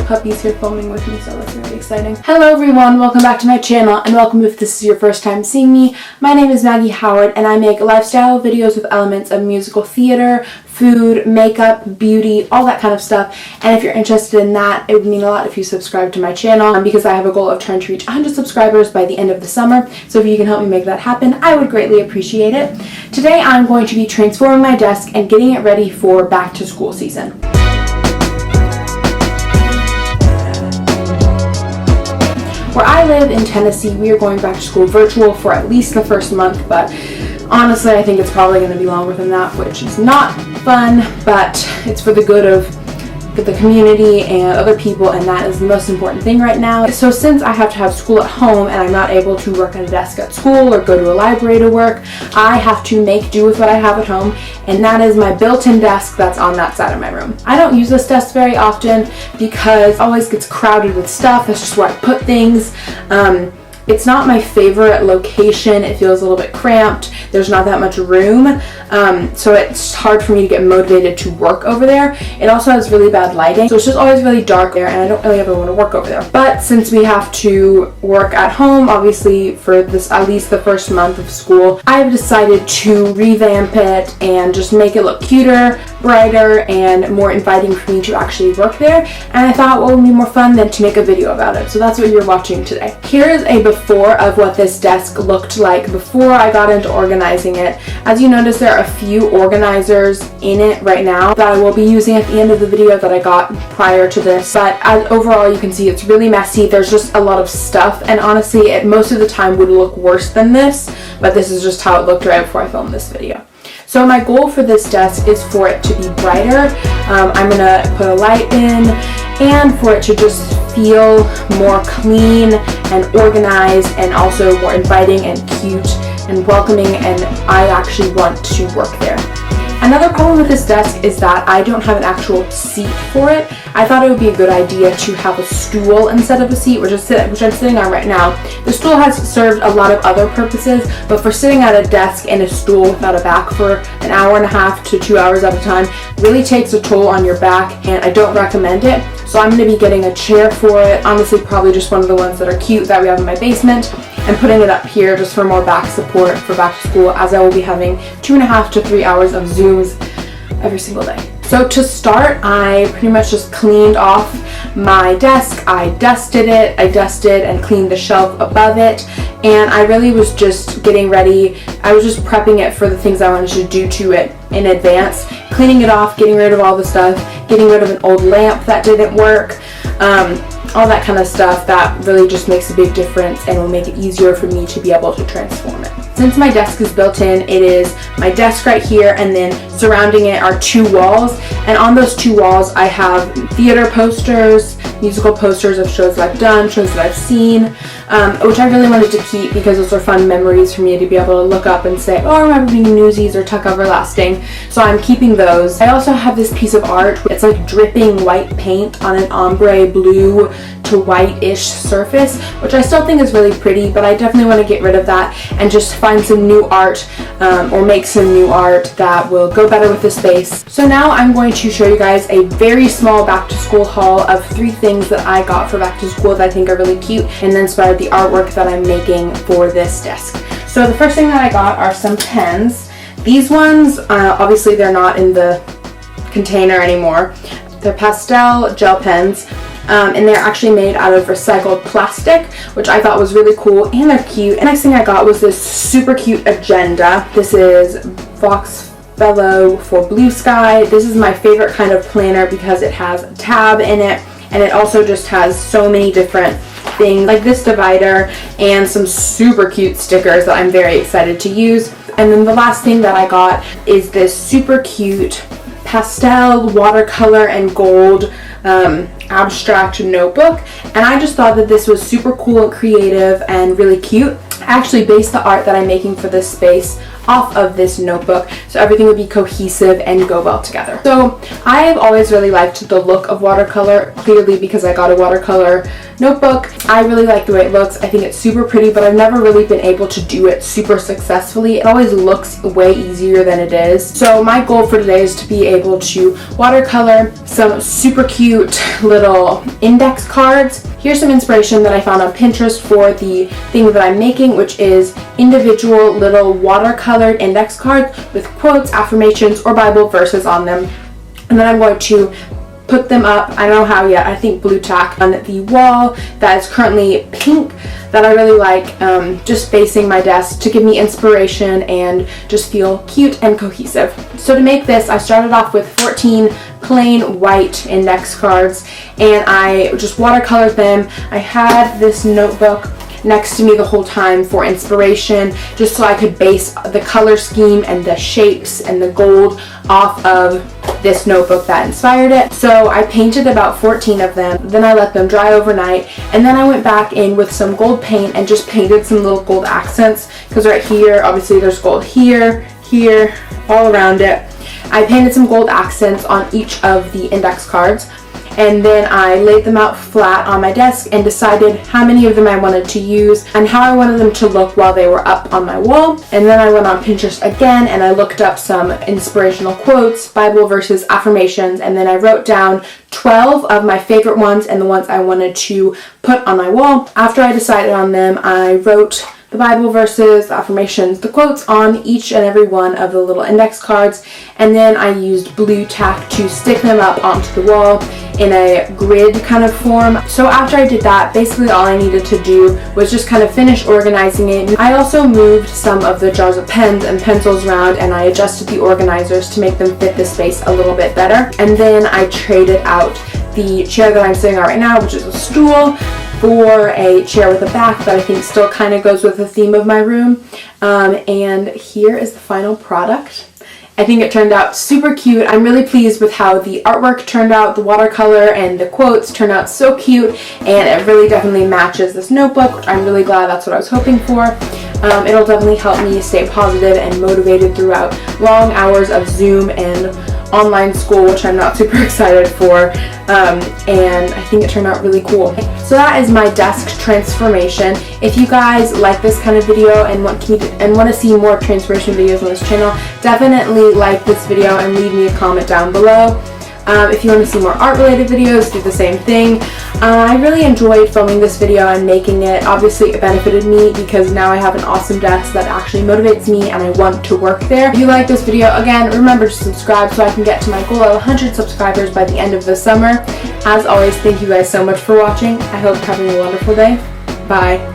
puppies here filming with me, so that's very exciting. Hello everyone, welcome back to my channel, and welcome if this is your first time seeing me. My name is Maggie Howard, and I make lifestyle videos with elements of musical theater, food, makeup, beauty, all that kind of stuff. And if you're interested in that, it would mean a lot if you subscribe to my channel, because I have a goal of trying to reach 100 subscribers by the end of the summer. So if you can help me make that happen, I would greatly appreciate it. Today I'm going to be transforming my desk and getting it ready for back to school season. Where I live in Tennessee, we are going back to school virtual for at least the first month, but honestly, I think it's probably going to be longer than that, which is not fun, but it's for the good of the community and other people, and that is the most important thing right now. So since I have to have school at home and I'm not able to work at a desk at school or go to a library to work, I have to make do with what I have at home, and that is my built-in desk that's on that side of my room. I don't use this desk very often because it always gets crowded with stuff. That's just where I put things. It's not my favorite location. It feels a little bit cramped. There's not that much room, so it's hard for me to get motivated to work over there. It also has really bad lighting, so it's just always really dark there, and I don't really ever want to work over there. But since we have to work at home, obviously for this at least the first month of school, I've decided to revamp it and just make it look cuter, brighter, and more inviting for me to actually work there. And I thought what would be more fun than to make a video about it. So that's what you're watching today. Here is a before of what this desk looked like before I got into organizing it. As you notice, there are a few organizers in it right now that I will be using at the end of the video that I got prior to this. But overall, you can see it's really messy. There's just a lot of stuff, and honestly, it most of the time would look worse than this, but this is just how it looked right before I filmed this video. So my goal for this desk is for it to be brighter. I'm gonna put a light in, and for it to just feel more clean and organized, and also more inviting and cute and welcoming, and I actually want to work there. Another problem with this desk is that I don't have an actual seat for it. I thought it would be a good idea to have a stool instead of a seat, which I'm sitting on right now. The stool has served a lot of other purposes, but for sitting at a desk and a stool without a back for an hour and a half to 2 hours at a time really takes a toll on your back, and I don't recommend it. So I'm going to be getting a chair for it, honestly probably just one of the ones that are cute that we have in my basement, and putting it up here just for more back support for back to school, as I will be having 2.5 to 3 hours of Zooms every single day. So to start, I pretty much just cleaned off my desk. I dusted it, and cleaned the shelf above it, and I really was just getting ready. I was just prepping it for the things I wanted to do to it in advance, cleaning it off, getting rid of all the stuff, getting rid of an old lamp that didn't work, all that kind of stuff that really just makes a big difference and will make it easier for me to be able to transform it. Since my desk is built in, it is my desk right here, and then surrounding it are 2 walls, and on those 2 walls I have theater posters, musical posters of shows that I've done, shows that I've seen, which I really wanted to keep because those are fun memories for me to be able to look up and say, oh, I remember being Newsies or Tuck Everlasting, so I'm keeping those. I also have this piece of art. It's like dripping white paint on an ombre blue to white-ish surface, which I still think is really pretty, but I definitely want to get rid of that and just find some new art, or make some new art that will go better with the space. So now I'm going to show you guys a very small back to school haul of 3 things that I got for back to school that I think are really cute and inspired the artwork that I'm making for this desk. So the first thing that I got are some pens. These ones, obviously they're not in the container anymore. They're pastel gel pens. And they're actually made out of recycled plastic, which I thought was really cool, and they're cute. And next thing I got was this super cute agenda. This is Fox Fellow for Blue Sky. This is my favorite kind of planner because it has a tab in it, and it also just has so many different things like this divider and some super cute stickers that I'm very excited to use. And then the last thing that I got is this super cute pastel, watercolor, and gold abstract notebook, and I just thought that this was super cool and creative and really cute. I actually based the art that I'm making for this space off of this notebook, so everything would be cohesive and go well together. So I've always really liked the look of watercolor, clearly because I got a watercolor notebook. I really like the way it looks. I think it's super pretty, but I've never really been able to do it super successfully. It always looks way easier than it is. So my goal for today is to be able to watercolor some super cute little index cards. Here's some inspiration that I found on Pinterest for the thing that I'm making, which is individual little watercolored index cards with quotes, affirmations, or Bible verses on them. And then I'm going to put them up, I don't know how yet, I think blue tack, on the wall that is currently pink, that I really like, just facing my desk to give me inspiration and just feel cute and cohesive. So to make this, I started off with 14 plain white index cards, and I just watercolored them. I had this notebook next to me the whole time for inspiration, just so I could base the color scheme and the shapes and the gold off of this notebook that inspired it. So I painted about 14 of them, then I let them dry overnight, and then I went back in with some gold paint and just painted some little gold accents, because right here, obviously there's gold here, here, all around it. I painted some gold accents on each of the index cards, and then I laid them out flat on my desk and decided how many of them I wanted to use and how I wanted them to look while they were up on my wall. And then I went on Pinterest again and I looked up some inspirational quotes, Bible verses, affirmations, and then I wrote down 12 of my favorite ones and the ones I wanted to put on my wall. After I decided on them, I wrote the Bible verses, the affirmations, the quotes on each and every one of the little index cards, and then I used blue tack to stick them up onto the wall in a grid kind of form. So after I did that, basically all I needed to do was just kind of finish organizing it. I also moved some of the jars of pens and pencils around, and I adjusted the organizers to make them fit the space a little bit better. And then I traded out the chair that I'm sitting on right now, which is a stool, for a chair with a back that I think still kind of goes with the theme of my room. And here is the final product. I think it turned out super cute. I'm really pleased with how the artwork turned out. The watercolor and the quotes turned out so cute, and it really definitely matches this notebook. I'm really glad that's what I was hoping for. It'll definitely help me stay positive and motivated throughout long hours of Zoom and online school, which I'm not super excited for, and I think it turned out really cool. So that is my desk transformation. If you guys like this kind of video and want to see more transformation videos on this channel, definitely like this video and leave me a comment down below. If you want to see more art related videos, do the same thing. I really enjoyed filming this video and making it. Obviously it benefited me because now I have an awesome desk that actually motivates me and I want to work there. If you like this video, again, remember to subscribe so I can get to my goal of 100 subscribers by the end of the summer. As always, thank you guys so much for watching. I hope you're having a wonderful day. Bye.